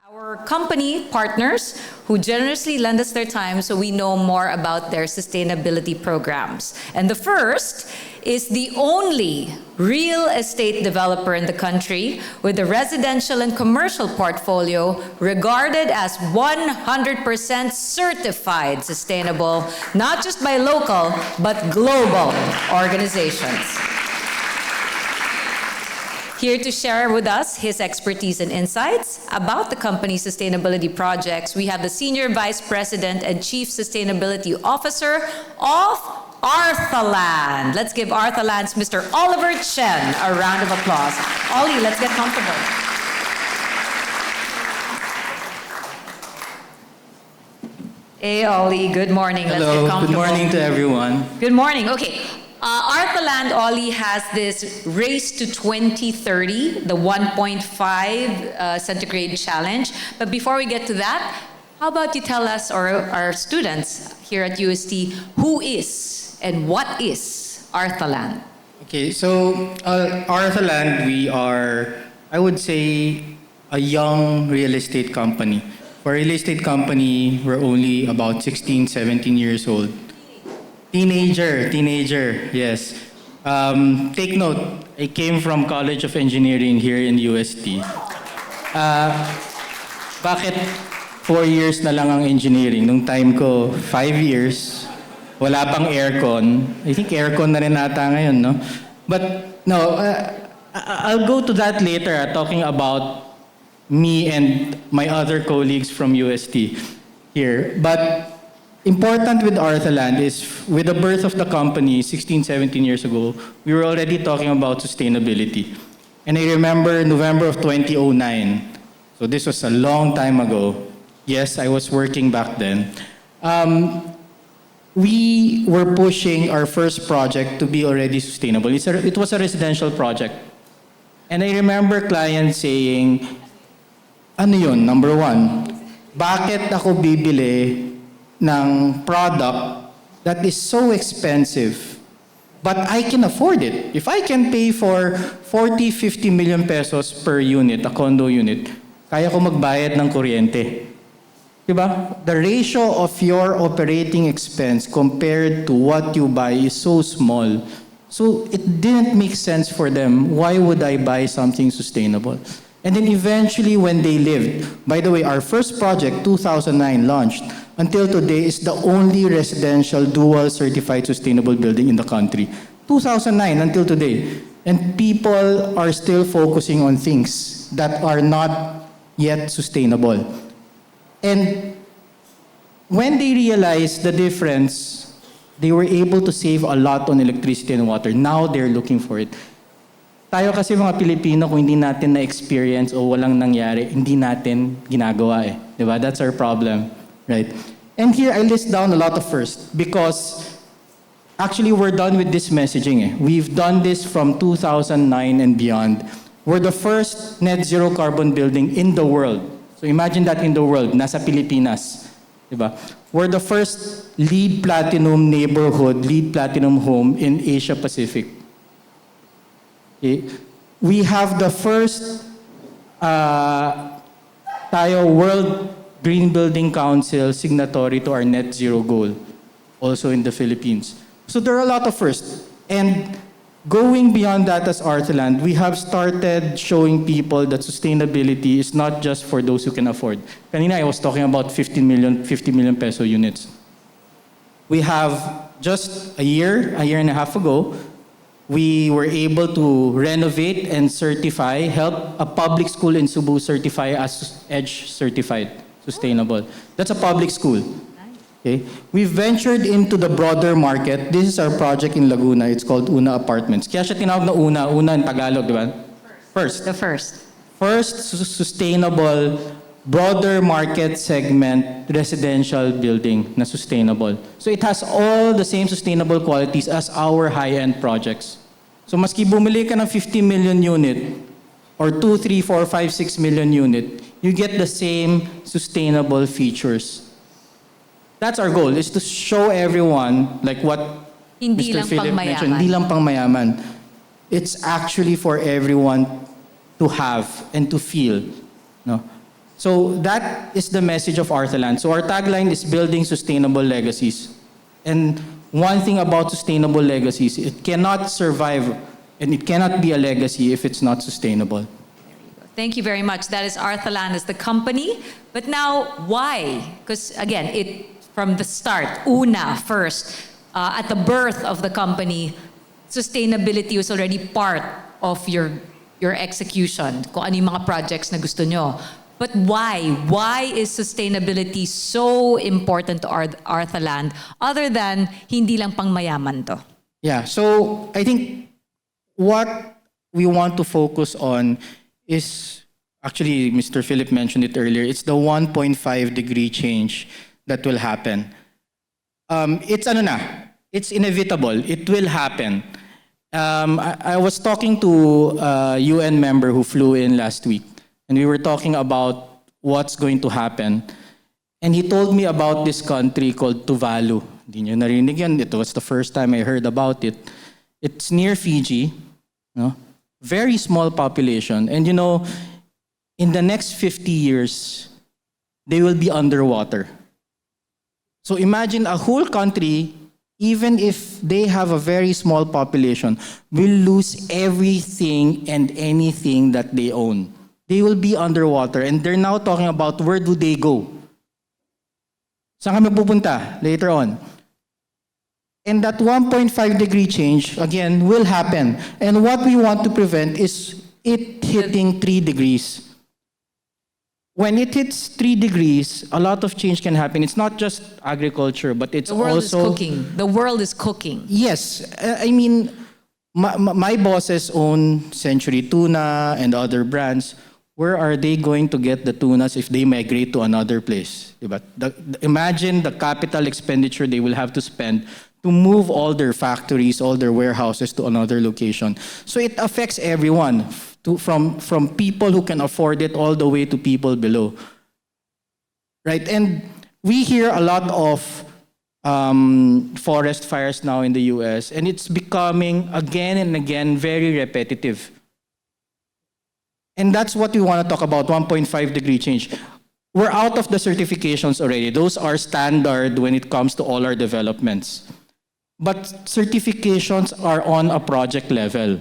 Our company partners who generously lend us their time so we know more about their sustainability programs. And the first is the only real estate developer in the country with a residential and commercial portfolio regarded as 100% certified sustainable, not just by local, but global organizations. Here to share with us his expertise and insights about the company's sustainability projects, we have the Senior Vice President and Chief Sustainability Officer of Arthaland. Let's give Arthaland's Mr. Oliver Chen a round of applause. Ollie, let's get comfortable. Hey, Ollie, good morning. Hello, let's get comfortable. good morning to everyone. Good morning. Okay. Arthaland, Ollie, has this Race to 2030, the 1.5 centigrade challenge. But before we get to that, how about you tell us, or our students here at UST, who is and what is Arthaland? Okay, so Arthaland, we are, I would say, a young real estate company. For a real estate company, we're only about 16, 17 years old. Teenager, yes. Take note, I came from College of Engineering here in UST. Bakit 4 years na lang ang engineering? Nung time ko, 5 years, wala pang aircon. I think aircon na rin ata ngayon, no? But no, I'll go to that later, talking about me and my other colleagues from UST here. But important with Arthaland is, with the birth of the company 16, 17 years ago, we were already talking about sustainability. And I remember November of 2009. So this was a long time ago. Yes, I was working back then. We were pushing our first project to be already sustainable. It was a residential project. And I remember clients saying, ano yun, number one, bakit ako bibili ng product that is so expensive, but I can afford it? If I can pay for 40, 50 million pesos per unit, a condo unit, kaya ko magbayad ng kuryente. Diba? The ratio of your operating expense compared to what you buy is so small. So it didn't make sense for them. Why would I buy something sustainable? And then eventually when they lived, by the way, our first project, 2009, launched, until today is the only residential dual certified sustainable building in the country. 2009 until today. And people are still focusing on things that are not yet sustainable. And when they realized the difference, they were able to save a lot on electricity and water. Now they're looking for it. Tayo kasi mga Pilipino, kung hindi natin na-experience o walang nangyari, hindi natin ginagawa eh. Diba? That's our problem. Right. And here I list down a lot of first because actually we're done with this messaging. We've done this from 2009 and beyond. We're the first net zero carbon building in the world. So imagine that, in the world, nasa Pilipinas. Diba? We're the first LEED Platinum neighborhood, LEED Platinum home in Asia Pacific. Okay. We have the first tayo World Green Building Council signatory to our net zero goal, also in the Philippines. So there are a lot of firsts. And going beyond that as Arthaland, we have started showing people that sustainability is not just for those who can afford. Kanina I was talking about 50 million peso units. We have just a year and a half ago, we were able to renovate and certify, help a public school in Cebu certify as EDGE certified, sustainable. That's a public school. Okay. We've ventured into the broader market. This is our project in Laguna. It's called Una Apartments. Kaya siya tinawag na Una in Tagalog, di ba? First. The first. First sustainable, broader market segment residential building na sustainable. So it has all the same sustainable qualities as our high-end projects. So maski bumili ka ng 50 million unit or 2, 3, 4, 5, 6 million unit, you get the same sustainable features. That's our goal, is to show everyone, like what Hindi Mr. lang Philip pang mentioned, mayaman. hindi lang pang mayaman. It's actually for everyone to have and to feel. No? So that is the message of Arthaland. So our tagline is building sustainable legacies. And one thing about sustainable legacies, it cannot survive and it cannot be a legacy if it's not sustainable. Thank you very much. That is Arthaland as the company. But now, why? Because again, from the start, first, at the birth of the company, sustainability was already part of your execution, kung ano yung mga projects na gusto nyo. But why? Why is sustainability so important to Arthaland other than hindi lang pang mayaman to? Yeah, so I think what we want to focus on is, actually Mr. Philip mentioned it earlier, it's the 1.5 degree change that will happen. It's inevitable. It will happen. I was talking to a UN member who flew in last week, and we were talking about what's going to happen. And he told me about this country called Tuvalu. Hindi niyo narinig yan. It was the first time I heard about it. It's near Fiji. No? Very small population. And in the next 50 years, they will be underwater. So imagine a whole country, even if they have a very small population, will lose everything and anything that they own. They will be underwater. And they're now talking about where do they go? Saan kami pupunta later on? And that 1.5 degree change, again, will happen. And what we want to prevent is it hitting 3 degrees. When it hits 3 degrees, a lot of change can happen. It's not just agriculture, but it's also... The world is cooking. The world is cooking. Yes. I mean, my bosses own Century Tuna and other brands. Where are they going to get the tunas if they migrate to another place? Diba? Imagine the capital expenditure they will have to spend to move all their factories, all their warehouses to another location. So it affects everyone, from people who can afford it all the way to people below. Right? And we hear a lot of forest fires now in the US, and it's becoming again and again very repetitive. And that's what we want to talk about, 1.5 degree change. We're out of the certifications already. Those are standard when it comes to all our developments. But certifications are on a project level.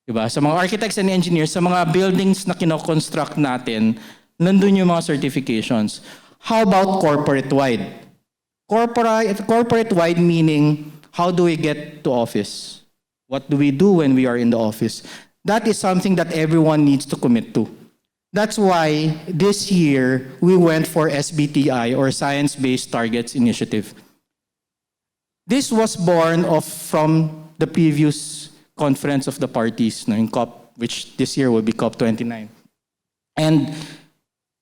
Diba? Sa mga architects and engineers, sa mga buildings na kinoconstruct natin, nandun yung mga certifications. How about corporate-wide? Corporate-wide meaning, how do we get to office? What do we do when we are in the office? That is something that everyone needs to commit to. That's why this year, we went for SBTI, or Science-Based Targets Initiative. This was born from the previous conference of the parties, in COP, which this year will be COP29. And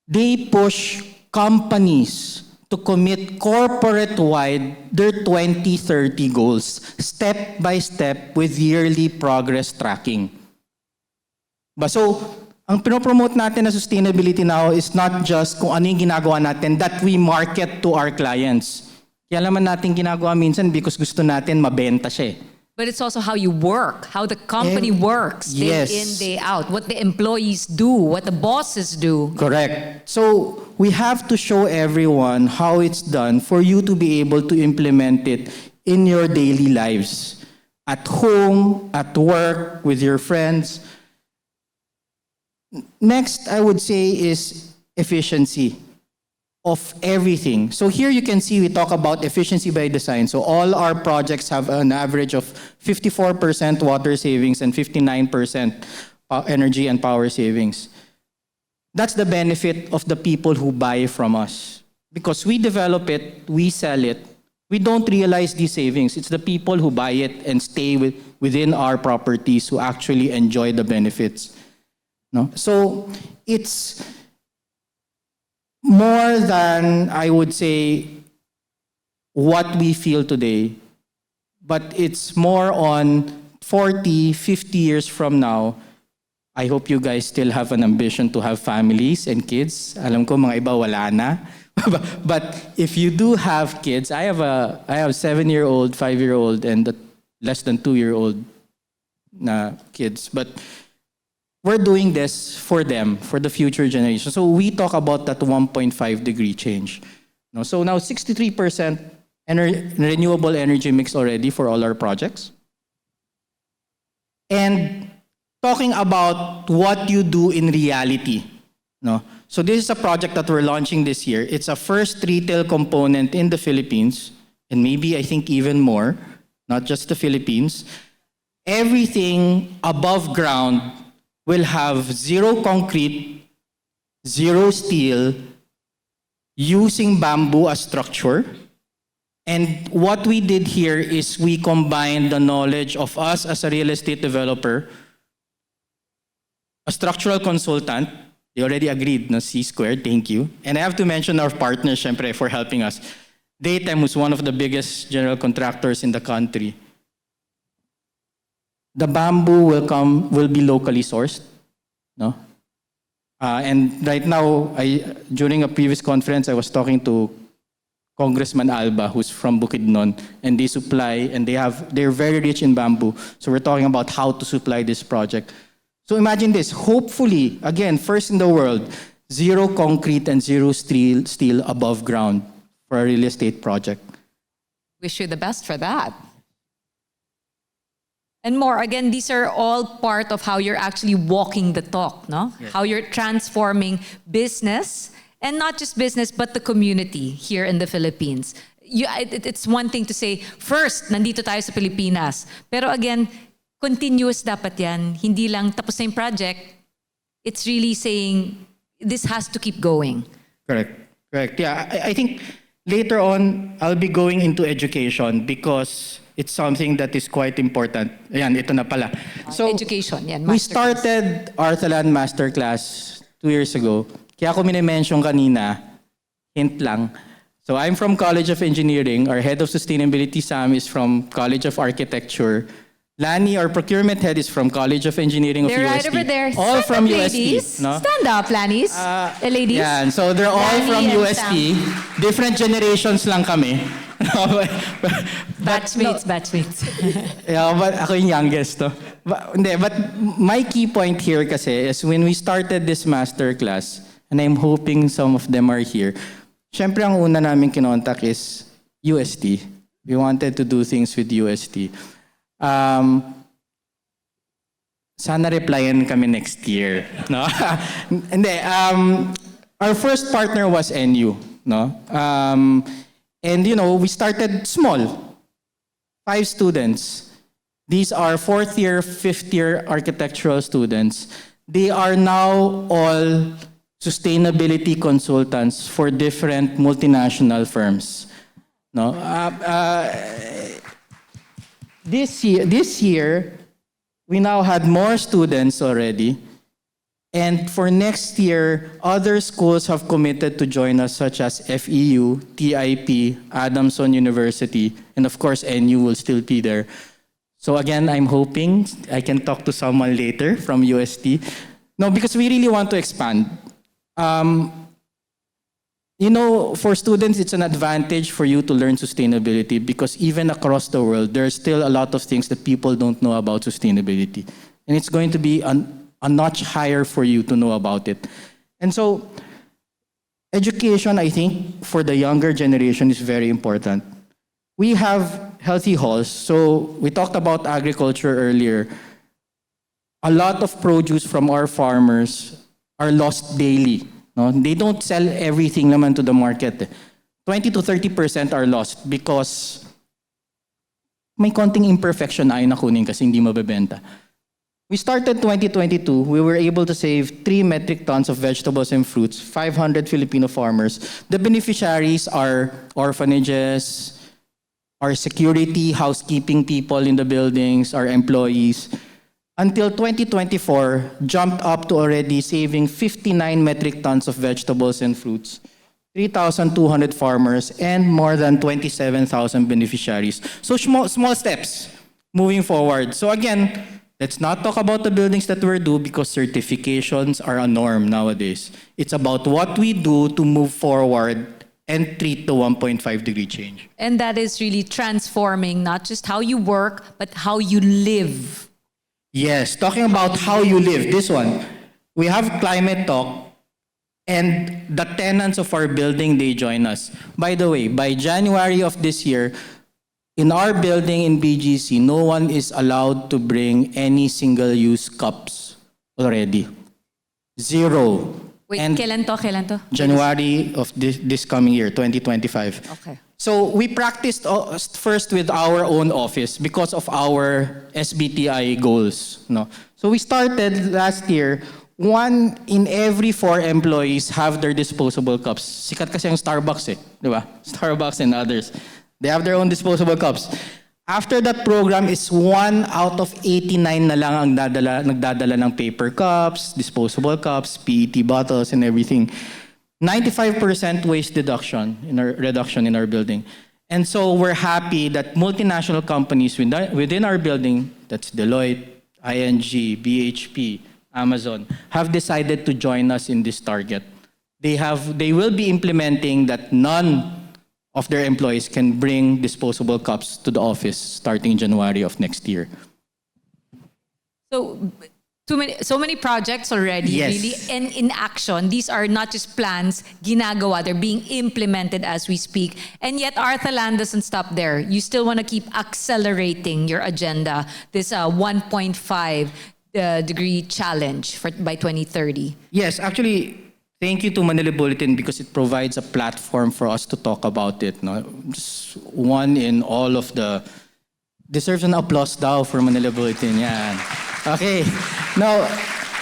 they push companies to commit corporate-wide their 2030 goals, step by step with yearly progress tracking. So, ang pinopromote natin na sustainability now is not just kung ano yung ginagawa natin that we market to our clients. Kaya naman natin ginagawa minsan because gusto natin mabenta siya. But it's also how you work, how the company works, day in, day out, what the employees do, what the bosses do. Correct. So we have to show everyone how it's done for you to be able to implement it in your daily lives. At home, at work, with your friends. Next, I would say is efficiency of everything. So here you can see we talk about efficiency by design. So all our projects have an average of 54% water savings and 59% energy and power savings. That's the benefit of the people who buy from us. Because we develop it, we sell it, we don't realize these savings. It's the people who buy it and stay within our properties who actually enjoy the benefits. No? So it's more than, I would say, what we feel today, but it's more on 40, 50 years from now. I hope you guys still have an ambition to have families and kids. Alam ko mga iba wala na. But if you do have kids, I have 7-year-old, 5-year-old, and a less than 2-year-old na kids. But we're doing this for them, for the future generation. So we talk about that 1.5 degree change. No, so now 63% renewable energy mix already for all our projects. And talking about what you do in reality. No? So this is a project that we're launching this year. It's a first retail component in the Philippines, and maybe I think even more, not just the Philippines. Everything above ground will have zero concrete, zero steel, using bamboo as structure. And what we did here is we combined the knowledge of us as a real estate developer, a structural consultant. They already agreed, no, C squared, thank you. And I have to mention our partner, syempre, for helping us. Daytime was one of the biggest general contractors in the country. The bamboo will be locally sourced, no? And right now, during a previous conference, I was talking to Congressman Alba, who's from Bukidnon, and they supply, and they're very rich in bamboo. So we're talking about how to supply this project. So imagine this, hopefully, again, first in the world, zero concrete and zero steel above ground for a real estate project. Wish you the best for that. And more, again, these are all part of how you're actually walking the talk, no? Yes. How you're transforming business, and not just business, but the community here in the Philippines. It's one thing to say, first, nandito tayo sa Pilipinas. Pero again, continuous dapat yan. Hindi lang tapos na yung project. It's really saying, this has to keep going. Correct. Yeah, I think later on, I'll be going into education because it's something that is quite important. Ayan, ito na pala. So, Education, yan. we masterclass. started Arthaland Masterclass 2 years ago. Kaya ako minimension kanina, hint lang. So I'm from College of Engineering. Our head of sustainability, Sam, is from College of Architecture. Lani, our procurement head, is from College of Engineering of They're UST. right over there. All Stand from up, UST. ladies. No? Stand up, Lanies. Ladies. Yeah, so they're all Lani from and UST. Different generations lang kami. Batchmates. Yeah, but ako yung youngest, no? But my key point here kasi is when we started this masterclass, and I'm hoping some of them are here, syempre ang una namin kinontak is UST. We wanted to do things with UST. Sana replyan kami next year, no? Hindi, our first partner was NU, no? And you know, we started small. 5 students. These are 4th year, 5th year architectural students. They are now all sustainability consultants for different multinational firms. No? This year, we now had more students already. And for next year, other schools have committed to join us, such as FEU, TIP, Adamson University, and of course, NU will still be there. So again, I'm hoping I can talk to someone later from UST. No, because we really want to expand. You know, for students, it's an advantage for you to learn sustainability because even across the world, there are still a lot of things that people don't know about sustainability. And it's going to be a notch higher for you to know about it. And so, education, I think, for the younger generation is very important. We have healthy halls. So, we talked about agriculture earlier. A lot of produce from our farmers are lost daily. No? They don't sell everything naman to the market. 20 to 30% are lost because may konting imperfection ayaw na kunin kasi hindi mabebenta. We started 2022, we were able to save 3 metric tons of vegetables and fruits, 500 Filipino farmers. The beneficiaries are orphanages, our security, housekeeping people in the buildings, our employees. Until 2024, jumped up to already saving 59 metric tons of vegetables and fruits, 3,200 farmers, and more than 27,000 beneficiaries. So small steps moving forward. So again, let's not talk about the buildings that we do because certifications are a norm nowadays. It's about what we do to move forward and treat the 1.5 degree change. And that is really transforming not just how you work, but how you live. Yes, talking about how you live. This one. We have climate talk, and the tenants of our building, they join us. By the way, by January of this year, in our building in BGC, no one is allowed to bring any single-use cups already. Zero. Wait, And kailan to? Kailan to? January of this coming year, 2025. Okay. So we practiced first with our own office because of our SBTI goals. No? So we started last year, 1 in every 4 employees have their disposable cups. Sikat kasi ang Starbucks di ba? Starbucks and others. They have their own disposable cups. After that program is 1 out of 89 na lang ang nagdadala ng paper cups, disposable cups, PET bottles, and everything. 95% waste reduction in our building. And so we're happy that multinational companies within our building, that's Deloitte, ING, BHP, Amazon, have decided to join us in this target. They will be implementing that none of their employees can bring disposable cups to the office starting January of next year. So, so many projects already, Yes. really, and in action. These are not just plans, ginagawa, they're being implemented as we speak. And yet, Arthaland doesn't stop there. You still want to keep accelerating your agenda, this 1.5 degree challenge by 2030. Yes, actually, thank you to Manila Bulletin because it provides a platform for us to talk about it. No? Just one in all of the... Deserves an applause daw for Manila Bulletin. Yan. Okay. Now,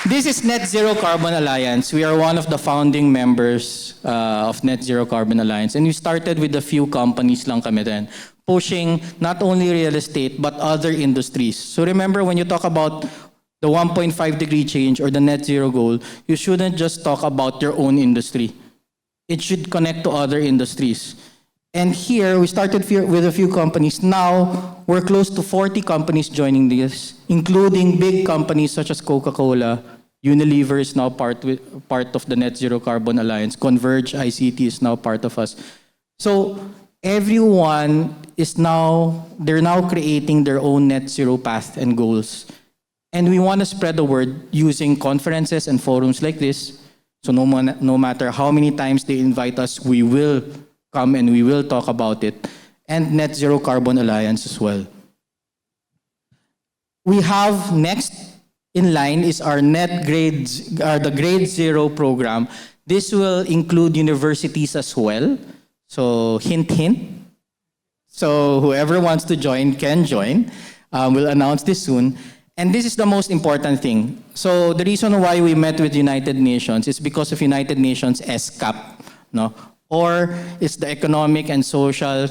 this is Net Zero Carbon Alliance. We are one of the founding members of Net Zero Carbon Alliance. And we started with a few companies lang kami then, pushing not only real estate but other industries. So remember, when you talk about the 1.5 degree change or the net zero goal, you shouldn't just talk about your own industry. It should connect to other industries. And here, we started with a few companies. Now, we're close to 40 companies joining this, including big companies such as Coca-Cola. Unilever is now part of the Net Zero Carbon Alliance. Converge ICT is now part of us. So, everyone they're now creating their own net zero path and goals. And we want to spread the word using conferences and forums like this. So no matter how many times they invite us, we will come and we will talk about it. And Net Zero Carbon Alliance as well. We have next in line is our the Grade Zero program. This will include universities as well. So hint, hint. So whoever wants to join can join. We'll announce this soon. And this is the most important thing. So the reason why we met with United Nations is because of United Nations ESCAP, no? Or it's the Economic and Social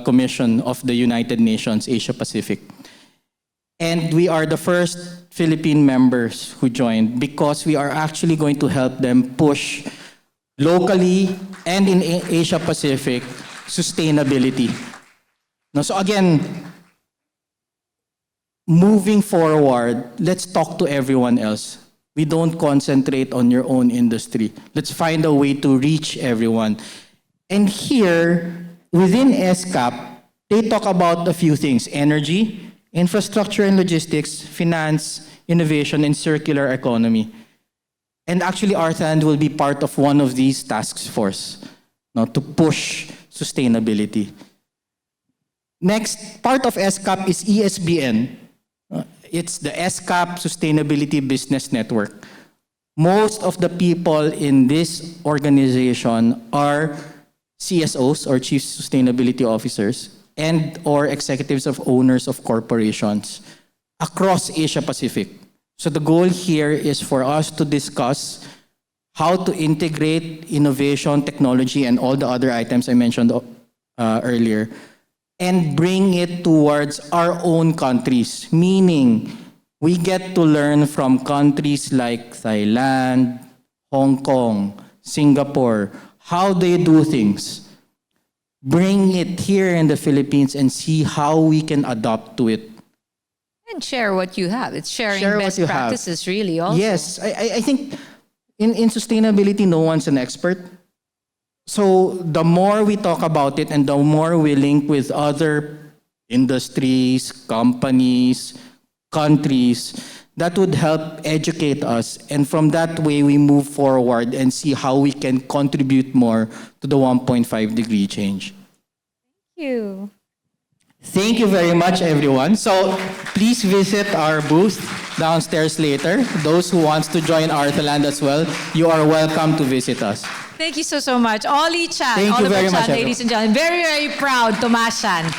Commission of the United Nations Asia Pacific. And we are the first Philippine members who joined because we are actually going to help them push locally and in Asia Pacific sustainability. No, so again, moving forward, let's talk to everyone else. We don't concentrate on your own industry. Let's find a way to reach everyone. And here, within ESCAP, they talk about a few things: energy, infrastructure and logistics, finance, innovation, and circular economy. And actually, Arthaland will be part of one of these task force, no, to push sustainability. Next, part of ESCAP is ESBN. It's the ESCAP Sustainability Business Network. Most of the people in this organization are CSOs or Chief Sustainability Officers and or executives of owners of corporations across Asia Pacific. So the goal here is for us to discuss how to integrate innovation, technology, and all the other items I mentioned earlier, and bring it towards our own countries. Meaning, we get to learn from countries like Thailand, Hong Kong, Singapore, how they do things. Bring it here in the Philippines and see how we can adapt to it. And share what you have. It's sharing Share what best you have. practices, really, also. Yes, I think in sustainability, no one's an expert. So the more we talk about it and the more we link with other industries, companies, countries that would help educate us. And from that way, we move forward and see how we can contribute more to the 1.5 degree change. Thank you. Thank you very much, everyone. So please visit our booth downstairs later. Those who wants to join Arthaland as well, you are welcome to visit us. Thank you so much. Ollie Chan, Thank you Oliver very Chan, much, ladies and gentlemen. Very, very proud, Tomasyan.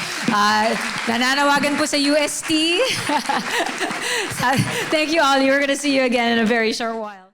Nananawagan po sa UST. Thank you, Ollie. We're going to see you again in a very short while.